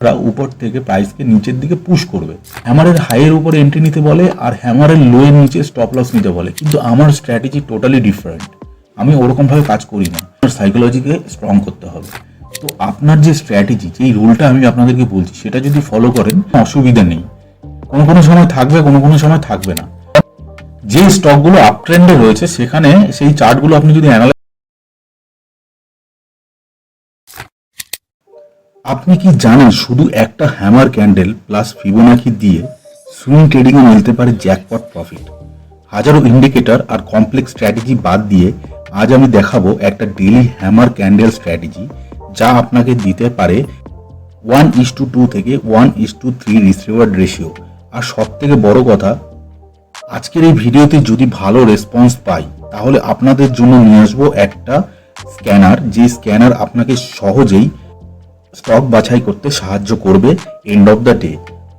উপর থেকে প্রাইসকে নিচের দিকে পুশ করবে। হ্যামারের হাইয়ের উপরে এন্ট্রি নিতে বলে আর হ্যামারের লোয়ের নিচে স্টপ লস নিতে বলে, কিন্তু আমার স্ট্র্যাটেজি টোটালি ডিফারেন্ট। আমি ওরকমভাবে কাজ করি না, আমার সাইকোলজিকে স্ট্রং করতে হবে। তো আপনার যে স্ট্র্যাটেজি, যেই রুলটা আমি আপনাদেরকে বলছি, সেটা যদি ফলো করেন অসুবিধা নেই। কোনো কোনো সময় থাকবে, কোনো কোনো সময় থাকবে না। যে স্টকগুলো আপ ট্রেন্ডে রয়েছে সেখানে সেই চার্টগুলো আপনি যদি আপনি কি জানেন শুধু একটা হ্যামার ক্যান্ডেল প্লাস ফিবোনাকি দিয়ে সুইং ট্রেডিং এ মিলতে পারে জ্যাকপট প্রফিট। হাজারো ইন্ডিকেটর আর কমপ্লেক্স স্ট্র্যাটেজি বাদ দিয়ে আজ আমি দেখাবো একটা ডেইলি হ্যামার ক্যান্ডেল স্ট্র্যাটেজি, যা আপনাকে দিতে পারে 1:2 থেকে 1:3 রিস্ক রিওয়ার্ড রেশিও। আর সব থেকে বড় কথা, আজকের এই ভিডিওতে যদি ভালো রেসপন্স পাই তাহলে আপনাদের জন্য নিয়ে আসবো একটা স্ক্যানার, যে স্ক্যানার আপনাকে সহজেই স্টক বাছাই করতে সাহায্য করবে এন্ড অফ দ্য ডে।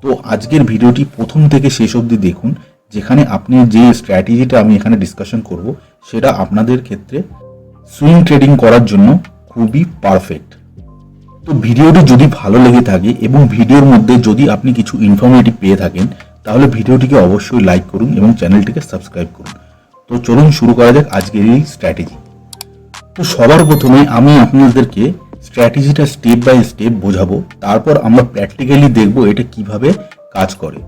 তো আজকের ভিডিওটি প্রথম থেকে শেষ অবধি দেখুন, যেখানে আপনি যে স্ট্র্যাটেজিটা আমি এখানে ডিসকাশন করব সেটা আপনাদের ক্ষেত্রে সুইং ট্রেডিং করার জন্য খুবই পারফেক্ট। তো ভিডিওটি যদি ভালো লেগে থাকে এবং ভিডিওর মধ্যে যদি আপনি কিছু ইনফরমেটিভ পেয়ে থাকেন তাহলে ভিডিওটিকে অবশ্যই লাইক করুন এবং চ্যানেলটিকে সাবস্ক্রাইব করুন। তো চলুন শুরু করা যাক আজকের এই স্ট্র্যাটেজি। তো সবার প্রথমে আমি আপনাদেরকে স্ট্র্যাটেজিটা স্টেপ বাই স্টেপ বোঝাবো, তারপর আমরা প্র্যাকটিক্যালি দেখব এটা কিভাবে কাজ করে।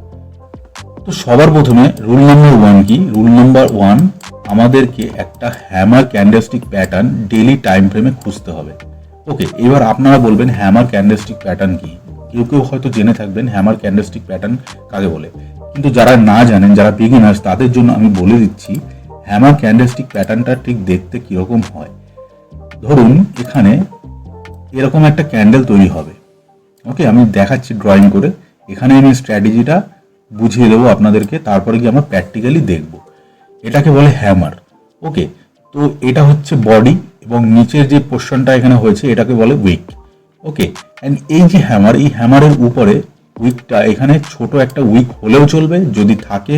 তো সবার প্রথমে রুল নাম্বার 1 কি? রুল নাম্বার 1, আমাদেরকে একটা hammer candlestick pattern daily time ফ্রেমে খুঁজতে হবে। ওকে, এবার আপনারা বলবেন হ্যামার ক্যান্ডেলস্টিক প্যাটার্ন কি? কেউ কেউ হয়তো জেনে থাকবেন হ্যামার ক্যান্ডেলস্টিক প্যাটার্ন কাকে বলে, কিন্তু যারা না জানেন, যারা বিগিনার্স, তাদের জন্য আমি বলে দিচ্ছি হ্যামার ক্যান্ডেলস্টিক প্যাটার্নটা ঠিক দেখতে কিরকম হয়। ধরুন এখানে এরকম একটা ক্যান্ডেল তৈরি হবে। ওকে, আমি দেখাচ্ছি ড্রয়িং করে, এখানে আমি স্ট্র্যাটেজিটা বুঝিয়ে দেবো আপনাদেরকে, তারপরে কি আমরা প্র্যাকটিক্যালি দেখব। এটাকে বলে হ্যামার। ওকে, তো এটা হচ্ছে বডি এবং নিচের যে পোর্শনটা এখানে হয়েছে এটাকে বলে উইক। ওকে, অ্যান্ড এই যে হ্যামার, এই হ্যামারের উপরে উইকটা, এখানে ছোট একটা উইক হলেও চলবে, যদি থাকে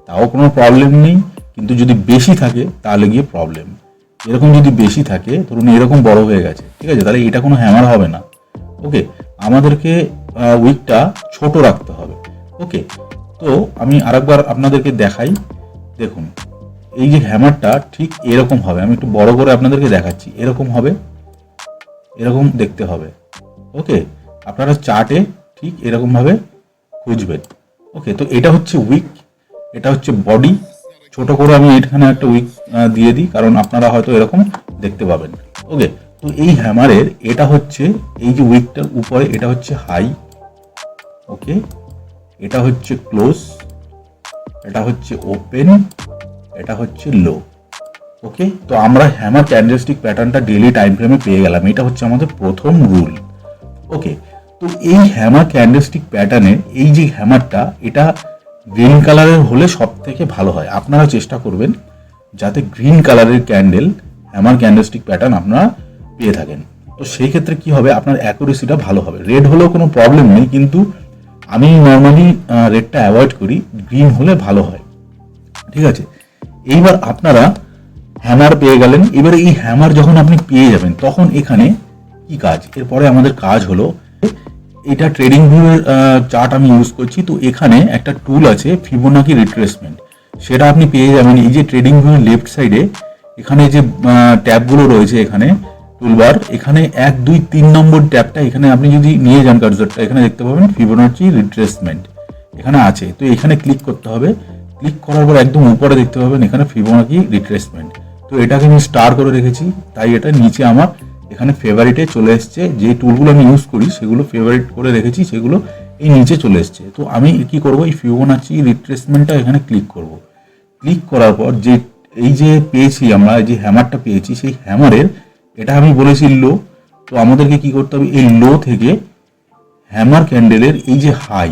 তাও কোনো প্রবলেম নেই, কিন্তু যদি বেশি থাকে তাহলে গিয়ে প্রবলেম। এরকম যদি বেশি থাকে, ধরুন এরকম বড় হয়ে গেছে, ঠিক আছে, তাহলে এটা কোনো হ্যামার হবে না। ওকে, আমাদেরকে উইকটা ছোট রাখতে হবে। ওকে, তো আমি আরেকবার আপনাদেরকে দেখাই। দেখুন এই যে হ্যামারটা ঠিক এরকম হবে, আমি একটু বড় করে আপনাদেরকে দেখাচ্ছি, এরকম হবে, এরকম দেখতে হবে। ওকে, আপনারা চার্টে ঠিক এরকম ভাবে খুঁজবেন। ওকে, তো এটা হচ্ছে উইক, এটা হচ্ছে বডি। ছোট করে আমি এখানে একটা উইক দিয়ে দিই, কারণ আপনারা হয়তো এরকম দেখতে পাবেন। ওকে, তো এই হ্যামারের এটা হচ্ছে, এই যে উইকটার উপরে এটা হচ্ছে হাই। ওকে, এটা হচ্ছে ক্লোজ, এটা হচ্ছে ওপেন, এটা হচ্ছে লো। ওকে, তো আমরা হ্যামার ক্যান্ডেলস্টিক প্যাটার্নটা ডেইলি টাইম ফ্রেমে পেয়ে গেলাম, এটা হচ্ছে আমাদের প্রথম রুল। ওকে, তো এই হ্যামার ক্যান্ডেলস্টিক প্যাটার্নের এই যে হ্যামারটা, এটা গ্রিন কালারের হলে সব থেকে ভালো হয়। আপনারা চেষ্টা করবেন যাতে গ্রিন কালারের ক্যান্ডেল হ্যামার ক্যান্ডেলস্টিক প্যাটার্ন আপনারা পেয়ে থাকেন। তো সেই ক্ষেত্রে কি হবে, আপনার অ্যাকুরেসিটা ভালো হবে। রেড হলেও কোনো প্রবলেম নেই, কিন্তু আমি নর্মালি রেডটা অ্যাভয়েড করি, গ্রিন হলে ভালো হয়। ঠিক আছে, এইবার আপনারা হ্যামার পেয়ে গেলেন। এবারে এই হ্যামার যখন আপনি পেয়ে যাবেন তখন এখানে কি কাজ, এরপরে আমাদের কাজ হলো, এটা ট্রেডিং ভিউয়ের চার্ট আমি ইউজ করছি, তো এখানে একটা টুল আছে ফিবোনাকি রিট্রেসমেন্ট, সেটা আপনি পেয়ে যাবেন এই যে ট্রেডিং ভিউয়ের লেফট সাইডে। এখানে যে ট্যাবগুলো রয়েছে, এখানে টুলবার, এখানে 1, 2, 3 নম্বর ট্যাবটা এখানে আপনি যদি নিয়ে যান কার্সরটা, এখানে দেখতে পাবেন ফিবোনাকি রিট্রেসমেন্ট এখানে আছে। তো এখানে ক্লিক করতে হবে, ক্লিক করার পর একদম উপরে দেখতে পাবেন এখানে ফিবোনাকি রিট্রেসমেন্ট। তো এটাকে আমি স্টার করে রেখেছি, তাই এটা নিচে আমার এখানে ফেভারিটে চলে এসছে। যে টুলগুলো আমি ইউজ করি সেগুলো ফেভারিট করে রেখেছি, সেগুলো এই নিচে চলে এসছে। তো আমি কি করব, এই ফিবোনাকি রিট্রেসমেন্টটা এখানে ক্লিক করব। ক্লিক করার পর যে এই যে পেয়েছি আমরা, এই যে হ্যামারটা পেয়েছি, সেই হ্যামারের এটা আমি বলেছি লো। তো আমাদেরকে কি করতে হবে, এই লো থেকে হ্যামার ক্যান্ডেলের এই যে হাই,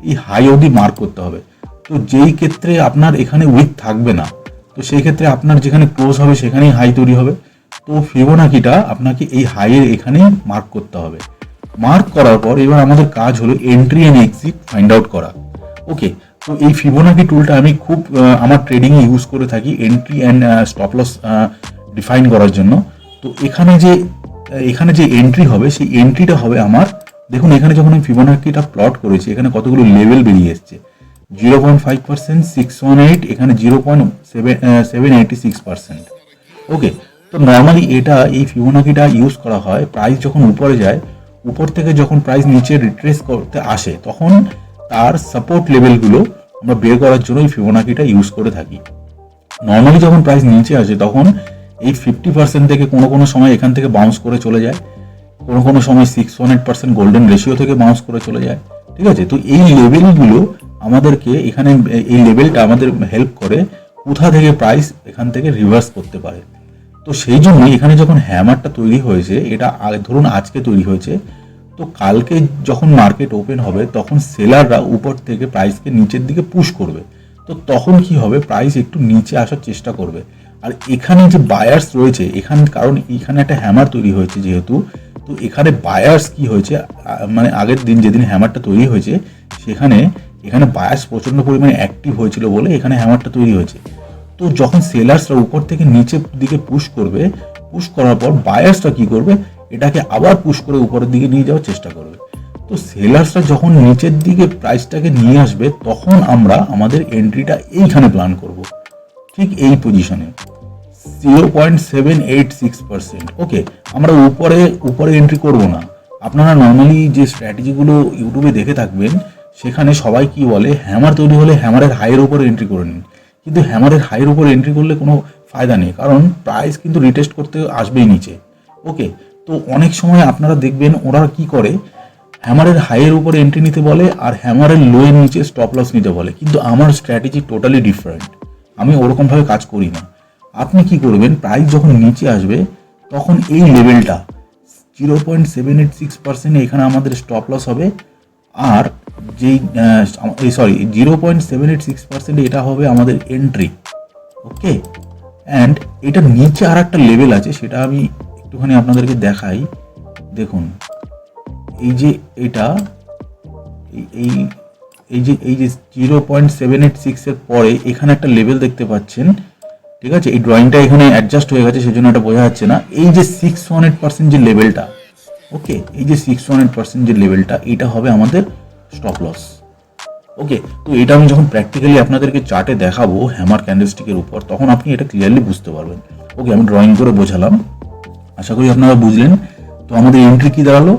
এই হাই অবধি মার্ক করতে হবে। তো যেই ক্ষেত্রে আপনার এখানে উইক থাকবে না, তো সেই ক্ষেত্রে আপনার যেখানে ক্লোজ হবে সেখানেই হাই তৈরি হবে। তো ফিবোনাকিটা আপনাকে এই হাইয়ের এখানেই মার্ক করতে হবে। মার্ক করার পর এবার আমাদের কাজ হলো entry and exit find out করা। ওকে, তো এই ফিবোনাকি টুলটা আমি খুব আমার ট্রেডিংয়ে ইউজ করে থাকি entry and stop loss define করার জন্য। তো এখানে যে এন্ট্রি হবে, সেই এন্ট্রিটা হবে আমার দেখুন এখানে যখন আমি ফিবোনাকিটা প্লট করেছি এখানে কতগুলো লেভেল বেরিয়ে এসছে, 0.5%, 618, এখানে 0.786%। ওকে, তো নর্মালি এটা এই ফিবোনাকিটা ইউজ করা হয় প্রাইস যখন উপরে যায়, উপর থেকে যখন প্রাইস নিচে রিট্রেস করতে আসে তখন তার সাপোর্ট লেভেলগুলো আমরা বের করার জন্য এই ফিবোনাকিটা ইউজ করে থাকি। নর্মালি যখন প্রাইস নিচে আসে তখন এই 50% থেকে কোনো কোনো সময় এখান থেকে বাউন্স করে চলে যায়, কোনো কোনো সময় 618% গোল্ডেন রেশিও থেকে বাউন্স করে চলে যায়। ঠিক আছে, তো এই লেভেলগুলো আমাদেরকে এখানে, এই লেভেলটা আমাদের হেল্প করে কোথা থেকে প্রাইস এখান থেকে রিভার্স করতে পারে। তো সেই জন্য এখানে যখন হ্যামারটা তৈরি হয়েছে, এটা ধরুন আজকে তৈরি হয়েছে, তো কালকে যখন মার্কেট ওপেন হবে তখন সেলাররা উপর থেকে প্রাইসকে নিচের দিকে পুশ করবে, তো তখন কি হবে, প্রাইস একটু নিচে আসার চেষ্টা করবে। আর এখানে যে বায়ার্স রয়েছে এখানে, কারণ এখানে একটা হ্যামার তৈরি হয়েছে যেহেতু, তো এখানে বায়ার্স কি হয়েছে, মানে আগের দিন যেদিন হ্যামারটা তৈরি হয়েছে সেখানে এখানে বায়ার্স প্রচন্ড পরিমাণে অ্যাক্টিভ হয়েছিল বলে এখানে হ্যামারটা তৈরি হয়েছে। তো যখন সেলার্সরা উপর থেকে নিচের দিকে পুশ করবে, পুশ করার পর বায়ার্সরা কি করবে, এটাকে আবার পুশ করে উপরের দিকে নিয়ে যাওয়ার চেষ্টা করবে। তো সেলার্সরা যখন নিচের দিকে প্রাইসটাকে নিয়ে আসবে তখন আমরা আমাদের এন্ট্রিটা এইখানে প্ল্যান করব, ঠিক এই পজিশনে 0.786%। ওকে, আমরা উপরে এন্ট্রি করব না। আপনারা নর্মালি যে স্ট্র্যাটেজিগুলো ইউটিউবে দেখে থাকবেন সেখানে সবাই কি বলে, হ্যামার তৈরি হলে হ্যামারের হাইয়ের উপরে এন্ট্রি করে নিন, কিন্তু হ্যামারের হাইয়ের উপরে এন্ট্রি করলে কোনো ফায়দা নেই, কারণ প্রাইস কিন্তু রিটেস্ট করতে আসবেই নিচে। ওকে, তো অনেক সময় আপনারা দেখবেন ওরা কি করে, হ্যামারের হাইয়ের উপরে এন্ট্রি নিতে বলে আর হ্যামারের লোয়ের নিচে স্টপ লস নিতে বলে, কিন্তু আমার স্ট্র্যাটেজি টোটালি ডিফারেন্ট, আমি ওরকমভাবে কাজ করি না। আপনি কি করবেন, প্রাইস যখন নিচে আসবে তখন এই লেভেলটা 0.786% এখানে আমাদের স্টপ লস হবে, আর যেই 0.786% এটা হবে আমাদের এন্ট্রি। ওকে, অ্যান্ড এটা নিচে আর একটা লেভেল আছে, সেটা আমি একটুখানি আপনাদেরকে দেখাই। দেখুন এই যে এটা, এই এই যে 0.786 এর পরে এখানে একটা লেভেল দেখতে পাচ্ছেন। ঠিক আছে, এই ড্রয়িংটা এখানে অ্যাডজাস্ট হয়ে গেছে সেজন্য এটা বোঝা যাচ্ছে না। এই যে 618% যে লেভেলটা, ওকে, এই যে 618% যে লেভেলটা, এটা হবে আমাদের স্টপ লস। ওকে, তো এটা আমি যখন প্র্যাকটিক্যালি আপনাদেরকে চার্টে দেখাবো হ্যামার ক্যান্ডেলস্টিকের উপর, তখন আপনি এটা ক্লিয়ারলি বুঝতে পারবেন। ওকে, আমি ড্রয়িং করে বোঝালাম, আশা করি আপনারা বুঝলেন। তো আমাদের এন্ট্রি কি দাঁড়ালো,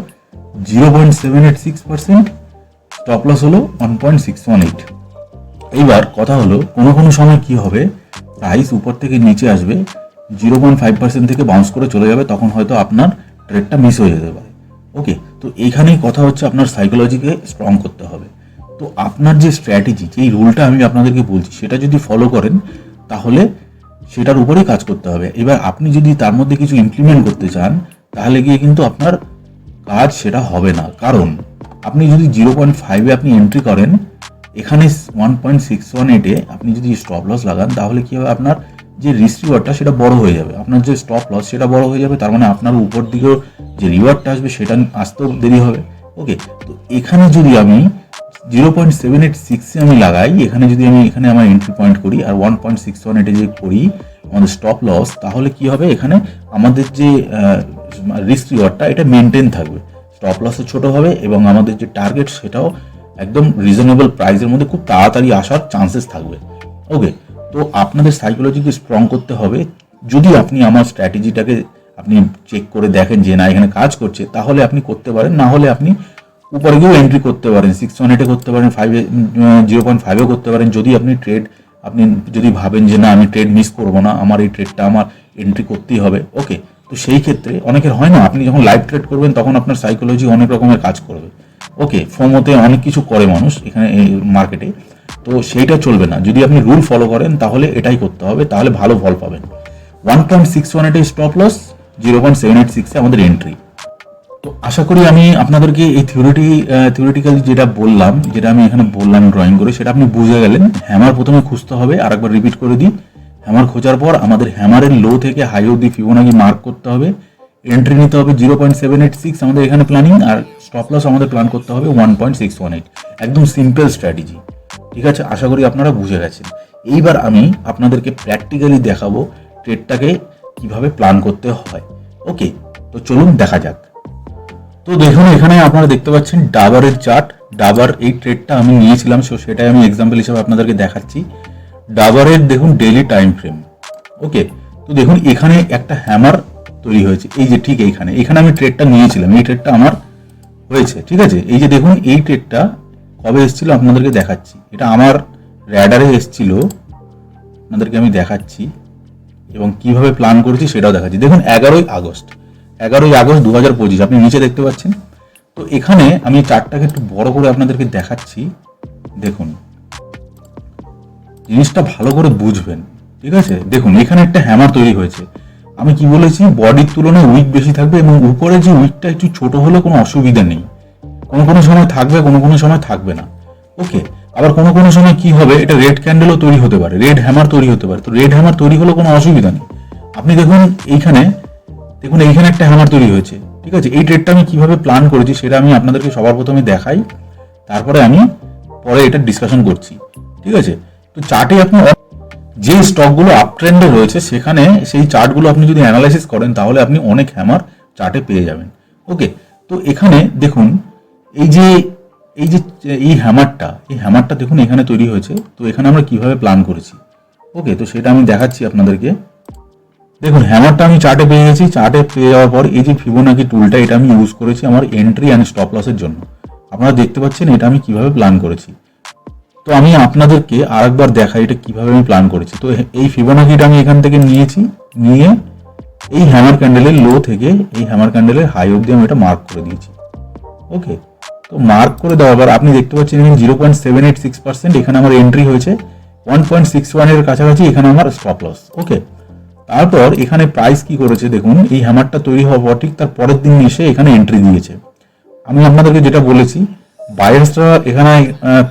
0.786%, স্টপ লস হলো 1.618। এইবার কথা হলো কোনো কোনো সময় কি হবে, প্রাইস উপর থেকে নিচে আসবে, 0.5% থেকে বাউন্স করে চলে যাবে, তখন হয়তো আপনার ট্রেডটা মিস হয়ে যেতে পারে। ওকে, তো এইখানেই কথা হচ্ছে আপনার সাইকোলজিকে স্ট্রং করতে হবে। তো আপনার যে স্ট্র্যাটেজি, যেই রুলটা আমি আপনাদেরকে বলছি সেটা যদি ফলো করেন তাহলে সেটার উপরেই কাজ করতে হবে। এবার আপনি যদি তার মধ্যে কিছু ইমপ্লিমেন্ট করতে চান তাহলে গিয়ে কিন্তু আপনার কাজ সেটা হবে না, কারণ আপনি যদি 0.5-এ আপনি এন্ট্রি করেন, এখানে 1.618-এ আপনি যদি স্টপ লস লাগান তাহলে কি হবে, আপনার যে রিস্ক রিওয়ার্ডটা সেটা বড় হয়ে যাবে, আপনার যে স্টপ লস সেটা বড় হয়ে যাবে, তার মানে আপনার উপর দিকেও যে রিওয়ার্ডটা আসবে সেটা আসতেও দেরি হবে। ওকে, তো এখানে যদি আমি 0.786-এ আমি লাগাই, এখানে যদি আমি এখানে আমার এন্ট্রি পয়েন্ট করি আর 1.618-এ যদি করি আমাদের স্টপ লস, তাহলে কি হবে, এখানে আমাদের যে রিস্ক রিওয়ার্ডটা এটা মেনটেন থাকবে, স্টপ লসও ছোট হবে এবং আমাদের যে টার্গেট সেটাও একদম রিজনেবল প্রাইসের মধ্যে খুব তাড়াতাড়ি আসার চান্সেস থাকবে। ওকে, তো আপনাদের সাইকোলজিকে স্ট্রং করতে হবে। যদি আপনি আমার স্ট্র্যাটেজিটাকে আপনি চেক করে দেখেন যে না এখানে কাজ করছে, তাহলে আপনি করতে পারেন, না হলে আপনি উপরে গিয়েও এন্ট্রি করতে পারেন, 618-এ করতে পারেন, 0.5-এও করতে পারেন। যদি আপনি যদি ভাবেন যে না আমি ট্রেড মিস করবো না, আমার এই ট্রেডটা আমার এন্ট্রি করতেই হবে। ওকে, তো সেই ক্ষেত্রে অনেকের হয় না, আপনি যখন লাইভ ট্রেড করবেন তখন আপনার সাইকোলজি অনেক রকমের কাজ করবে। ওকে, ফোমোতে অনেক কিছু করে মানুষ এখানে মার্কেটে, তো সেইটা চলবে না। যদি আপনি রুল ফলো করেন তাহলে এটাই করতে হবে, তাহলে ভালো ফল পাবেন। 1.618-এ স্টপ লস, 0.786-এ আমাদের এন্ট্রি। তো আশা করি আমি আপনাদেরকে এই থিওরিটিক্যালি যেটা বললাম, যেটা আমি এখানে বললাম ড্রয়িং করে, সেটা আপনি বুঝে গেলেন। হ্যামার প্রথমে খুঁজতে হবে, আরেকবার রিপিট করে দিই। হ্যামার খোঁজার পর আমাদের হ্যামারের লো থেকে হাই অবধি ফিবোনাকি মার্ক করতে হবে, এন্ট্রি নিতে হবে 0.786 আমাদের এখানে প্ল্যানিং, আর স্টপ লস আমাদের প্ল্যান করতে হবে 1.618। একদম সিম্পল স্ট্র্যাটেজি। ঠিক আছে, আশা করি আপনারা বুঝে গেছেন। এইবার আমি আপনাদেরকে প্র্যাকটিক্যালি দেখাবো ট্রেডটাকে কিভাবে প্ল্যান করতে হয়। ওকে, তো চলুন দেখা যাক। তো দেখুন এখানে আপনারা দেখতে পাচ্ছেন ডাবরের চার্ট। ডাবার এই ট্রেডটা আমি নিয়েছিলাম, সো সেটাই আমি এক্সাম্পল হিসেবে আপনাদেরকে দেখাচ্ছি। ডাবরের দেখুন ডেইলি টাইম ফ্রেম। ওকে, তো দেখুন এখানে একটা হ্যামার তৈরি হয়েছে, এই যে ঠিক এইখানে এখানে আমি ট্রেডটা নিয়েছিলাম, এই ট্রেডটা আমার হয়েছে। ঠিক আছে, এই যে দেখুন এই ট্রেডটা কবে এসেছিল আপনাদেরকে দেখাচ্ছি। এটা আমার র্যাডারে এসেছিল, আপনাদেরকে আমি দেখাচ্ছি এবং কিভাবে প্ল্যান করেছি সেটাও দেখাচ্ছি। দেখুন 11ই আগস্ট 2025 আপনি নিচে দেখতে পাচ্ছেন। তো এখানে আমি চার্টটাকে একটু বড় করে আপনাদেরকে দেখাচ্ছি। দেখুন জিনিসটা ভালো করে বুঝবেন। ঠিক আছে, দেখুন এখানে একটা হ্যামার তৈরি হয়েছে। আমি কি বলেছি, বডির তুলনায় উইক বেশি থাকবে এবং উপরে যে উইকটা একটু ছোট হলে কোনো অসুবিধা নেই। কোনো কোনো সময় থাকবে, কোনো কোনো সময় থাকবে না। ওকে, আবার কোনো কোনো সময় কি হবে, এটা রেড ক্যান্ডেলও তৈরি হতে পারে, রেড হ্যামার তৈরি হতে পারে। তো রেড হ্যামার তৈরি হলে কোনো অসুবিধা নেই। আপনি দেখুন এইখানে, দেখুন এইখানে একটা হ্যামার তৈরি হয়েছে। ঠিক আছে, এই ট্রেডটা আমি কিভাবে প্ল্যান করেছি সেটা আমি আপনাদেরকে সবার প্রথমে দেখাই, তারপরে আমি পরে এটা ডিসকাশন করছি। ঠিক আছে, তো চার্টে আপনি যে স্টকগুলো আপ ট্রেন্ডে রয়েছে সেখানে সেই চার্টগুলো আপনি যদি অ্যানালাইসিস করেন তাহলে আপনি অনেক হ্যামার চার্টে পেয়ে যাবেন। ওকে, তো এখানে দেখুন এই যে এই হ্যামারটা দেখুন এখানে তৈরি হয়েছে। তো এখানে আমরা কিভাবে প্ল্যান করেছি, ওকে, তো সেটা আমি দেখাচ্ছি আপনাদেরকে। দেখুন হ্যামারটা আমি চার্টে পেয়ে গেছি। চার্টে পেয়ে যাওয়ার পর এই যে ফিবোনাকি টুলটা, এটা আমি ইউজ করেছি আমার এন্ট্রি অ্যান্ড স্টপ লসের জন্য। আপনারা দেখতে পাচ্ছেন এটা আমি কিভাবে প্ল্যান করেছি। তো আমি আপনাদেরকে আরেকবার দেখাই এটা কিভাবে আমি প্ল্যান করেছি। তো এই ফিবোনাকিটা আমি এখান থেকে নিয়ে এই হ্যামার ক্যান্ডেলের লো থেকে এই হ্যামার ক্যান্ডেলের হাই অবধি আমি এটা মার্ক করে দিয়েছি। ওকে, তো মার্ক করে দেওয়ার পর আপনি দেখতে পাচ্ছেন 0.786% এখানে আমার এন্ট্রি হয়েছে, 1.61 এর কাছাকাছি এখানে আমার স্টপ লস। ওকে, তারপর এখানে প্রাইস কি করেছে দেখুন, এই হ্যামারটা তৈরি হওয়ার পর ঠিক তার পরের দিন এসে এখানে এন্ট্রি দিয়েছে। আমি আপনাদেরকে যেটা বলেছি, বায়ার্সরা এখানে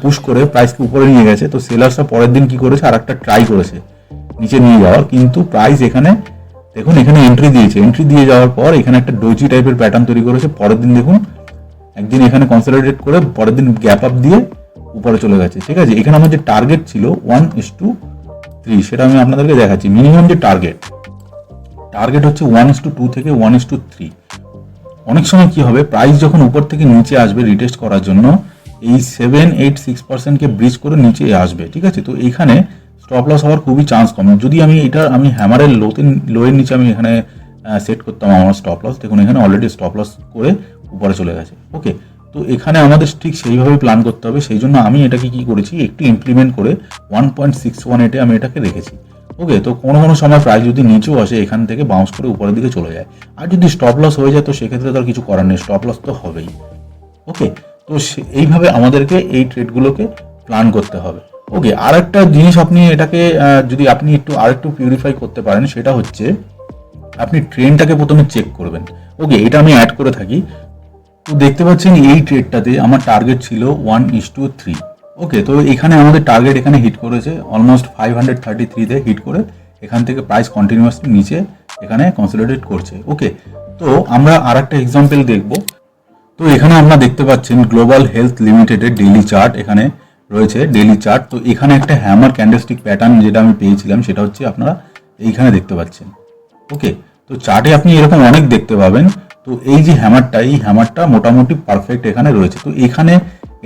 পুশ করে প্রাইসকে উপরে নিয়ে গেছে, তো সেলার্সরা পরের দিন কি করেছে আর একটা ট্রাই করেছে নিচে নিয়ে যাওয়ার, কিন্তু প্রাইস এখানে দেখুন এখানে এন্ট্রি দিয়েছে। এন্ট্রি দিয়ে যাওয়ার পর এখানে একটা ডোজি টাইপের প্যাটার্ন তৈরি করেছে। পরের দিন দেখুন একদিন এখানে কনসলিডেট করে পরের দিন গ্যাপ আপ দিয়ে উপরে চলে গেছে। ঠিক আছে, এখানে আমার যে টার্গেট ছিল 1:3 সেটা আমি আপনাদেরকে দেখাচ্ছি। মিনিমাম যে টার্গেট হচ্ছে 1:2 থেকে 1:3। অনেক সময় কি হবে, প্রাইস যখন উপর থেকে নিচে আসবে রিটেস্ট করার জন্য এই 7-8-6%কে ব্রিজ করে নিচে আসবে। ঠিক আছে, তো এখানে স্টপ লস হওয়ার খুবই চান্স কম। যদি আমি হ্যামারের লোয়ের নিচে আমি এখানে সেট করতাম আমার স্টপ লস, দেখুন এখানে অলরেডি স্টপ লস করে উপরে চলে গেছে। ওকে, তো এখানে আমাদের ঠিক সেইভাবে প্ল্যান করতে হবে। সেই জন্য আমি এটাকে কি করেছি, একটু ইমপ্লিমেন্ট করে 1.618 আমি এটাকে রেখেছি। ওকে, তো কোনো কোনো সময় প্রাইস যদি নিচেও আসে এখান থেকে বাউন্স করে উপরের দিকে চলে যায়, আর যদি স্টপ লস হয়ে যায় তো সেক্ষেত্রে তো আর কিছু করার নেই, স্টপ লস তো হবেই। ওকে, তো এইভাবে আমাদেরকে এই ট্রেডগুলোকে প্ল্যান করতে হবে। ওকে, আর একটা জিনিস আপনি এটাকে যদি আপনি আরেকটু পিউরিফাই করতে পারেন সেটা হচ্ছে আপনি ট্রেনটাকে প্রথমে চেক করবেন। ওকে, এটা আমি অ্যাড করে থাকি। তো দেখতে পাচ্ছেন এই ট্রেডটাতে আমার টার্গেট ছিল 1:3। ওকে, তো এখানে আমাদের টার্গেট এখানে হিট করেছে অলমোস্ট 533-তে হিট করে এখান থেকে প্রাইস কন্টিনিউয়াসলি নিচে এখানে কনসলিডেট করছে। ওকে, তো আমরা আর একটা এক্সাম্পল দেখব। তো এখানে আপনারা দেখতে পাচ্ছেন গ্লোবাল হেলথ লিমিটেডের ডেইলি চার্ট এখানে রয়েছে, ডেইলি চার্ট। তো এখানে একটা হ্যামার ক্যান্ডেলস্টিক প্যাটার্ন যেটা আমি পেয়েছিলাম সেটা হচ্ছে আপনারা এইখানে দেখতে পাচ্ছেন। ওকে, তো চার্টে আপনি এরকম অনেক দেখতে পাবেন। তো এই যে হ্যামারটা মোটামুটি পারফেক্ট এখানে রয়েছে। তো এখানে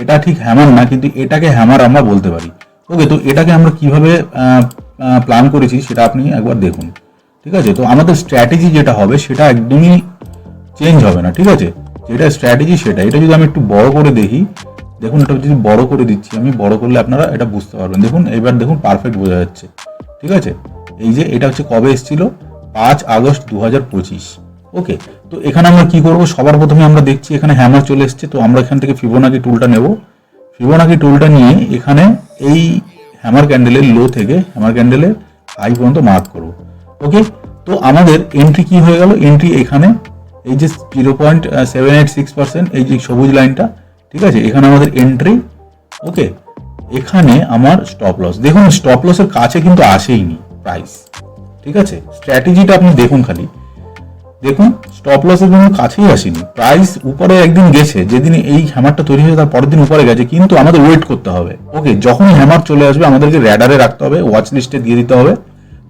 এটা ঠিক হ্যামার না, কিন্তু এটাকে হ্যামার আমরা বলতে পারি। ওকে, তো এটাকে আমরা কিভাবে প্ল্যান করেছি সেটা আপনি একবার দেখুন। ঠিক আছে, তো আমাদের স্ট্র্যাটেজি যেটা হবে সেটা একদমই চেঞ্জ হবে না। ঠিক আছে, যেটা স্ট্র্যাটেজি সেটা। এটা যদি আমি একটু বড় করে দেখি, দেখুন এটা যদি বড় করে দিচ্ছি আমি, বড় করলে আপনারা এটা বুঝতে পারবেন। দেখুন এবার দেখুন পারফেক্ট বোঝা যাচ্ছে। ঠিক আছে, এই যে এটা হচ্ছে কবে এসেছিল, 5 আগস্ট 2025। ওকে, তো এখানে আমরা কি করব, সবার প্রথমে আমরা দেখছি এখানে হ্যামার চলে এসেছে। তো আমরা এখান থেকে ফিবোনাকি টুলটা নেব। ফিবোনাকি টুলটা নিয়ে এখানে এই হ্যামার ক্যান্ডেলের লো থেকে হ্যামার ক্যান্ডেলের হাই পর্যন্ত মার্ক করব। ওকে, তো আমাদের এন্ট্রি কি হয়ে গেল, এন্ট্রি এখানে এই যে 0.786% এই যে সবুজ লাইনটা। ঠিক আছে, এখানে আমাদের এন্ট্রি। ওকে, এখানে আমার স্টপ লস। দেখুন স্টপ লসের কাছে কিন্তু আসেইনি প্রাইস। ঠিক আছে, স্ট্র্যাটেজিটা আপনি দেখুন, খালি দেখুন স্টপ লসের কোনো কাছেই আসেনি। প্রাইস উপরে একদিন গেছে, যেদিন এই হ্যামারটা তৈরি হয়েছে তার পরের দিন উপরে গেছে, কিন্তু আমাদের ওয়েট করতে হবে। ওকে, যখনই হ্যামার চলে আসবে আমাদেরকে র্যাডারে রাখতে হবে, ওয়াচ লিস্টে দিয়ে দিতে হবে।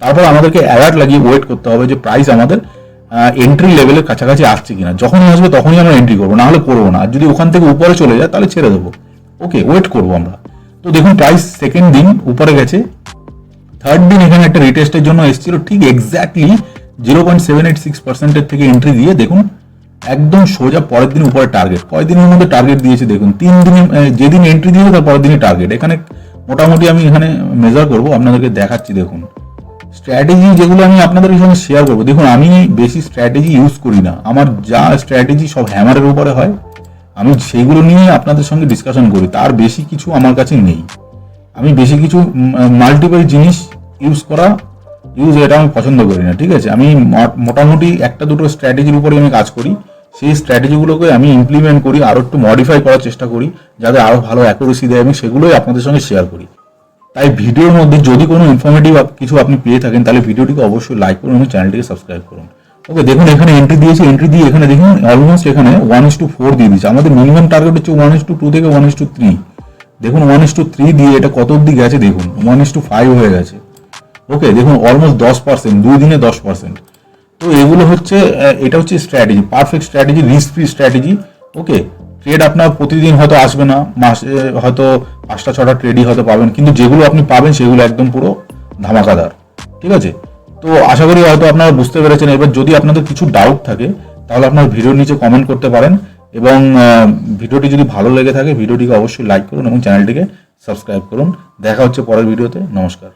তারপর আমাদেরকে অ্যালার্ট লাগিয়ে ওয়েট করতে হবে যে প্রাইস আমাদের এন্ট্রি লেভেলের কাছাকাছি আসছে কিনা, যখনই আসবে তখনই আমরা এন্ট্রি করবো, না হলে করবো না। আর যদি ওখান থেকে উপরে চলে যায় তাহলে ছেড়ে দেবো। ওকে, ওয়েট করবো আমরা। তো দেখুন প্রাইস সেকেন্ড দিন উপরে গেছে, থার্ড দিন এখানে একটা রিটেস্টের জন্য এসেছিল, ঠিক এক্স্যাক্টলি 0.786% থেকে এন্ট্রি দিয়ে দেখুন একদম সোজা পরের দিন উপরে টার্গেট। কয়েকদিনের মধ্যে টার্গেট দিয়েছে দেখুন, 3 দিনে যেদিন এন্ট্রি দিয়েছে তার পরের দিনই টার্গেট। এখানে মোটামুটি আমি এখানে মেজার করবো, আপনাদেরকে দেখাচ্ছি। দেখুন স্ট্র্যাটেজি যেগুলো আমি আপনাদের সঙ্গে শেয়ার করবো, দেখুন আমি বেশি স্ট্র্যাটেজি ইউজ করি না, আমার যা স্ট্র্যাটেজি সব হ্যামারের উপরে হয়, আমি সেইগুলো নিয়ে আপনাদের সঙ্গে ডিসকাশন করি, তার বেশি কিছু আমার কাছে নেই। আমি বেশি কিছু মাল্টিপল জিনিস এটা আমি পছন্দ করি না, ঠিক আছে। আমি মোটামুটি একটা দুটো স্ট্র্যাটেজির উপরে আমি কাজ করি, সেই স্ট্র্যাটেজিগুলোকে আমি ইমপ্লিমেন্ট করি, আরও একটু মডিফাই করার চেষ্টা করি যাতে আরও ভালো অ্যাকুরেসি দেয়, আমি সেগুলোই আপনাদের সঙ্গে শেয়ার করি। তাই ভিডিওর মধ্যে যদি কোনো ইনফরমেটিভ কিছু আপনি পেয়ে থাকেন তাহলে ভিডিওটিকে অবশ্যই লাইক করুন এবং চ্যানেলটিকে সাবস্ক্রাইব করুন। ওকে, দেখুন এখানে এন্ট্রি দিয়েছি, এন্ট্রি দিয়ে এখানে দেখুন অলমোস্ট এখানে 1:4 দিয়ে দিচ্ছে। আমাদের মিনিমাম টার্গেট হচ্ছে 1:2 থেকে 1:3। দেখুন 1:3 দিয়ে এটা কত অব্দি গেছে, দেখুন 1:5 হয়ে গেছে। ওকে, দেখুন অলমোস্ট 10%, 2 দিনে 10%। তো এগুলো হচ্ছে এটা হচ্ছে strategy, perfect strategy, risk free strategy. Okay, trade আপনার প্রতিদিন হয়তো আসবে না, মাসে হয়তো 5টা 6টা ট্রেডই হয়তো পাবেন, কিন্তু যেগুলো আপনি পাবেন সেগুলো একদম পুরো ধামাকাদার, ঠিক আছে। তো আশা করি হয়তো আপনারা বুঝতে পেরেছেন। এবার যদি আপনাদের কিছু ডাউট থাকে তাহলে আপনার ভিডিওর নিচে কমেন্ট করতে পারেন, এবং ভিডিওটি যদি ভালো লেগে থাকে ভিডিওটিকে অবশ্যই লাইক করুন এবং চ্যানেলটিকে সাবস্ক্রাইব করুন। দেখা হচ্ছে পরের ভিডিওতে। নমস্কার।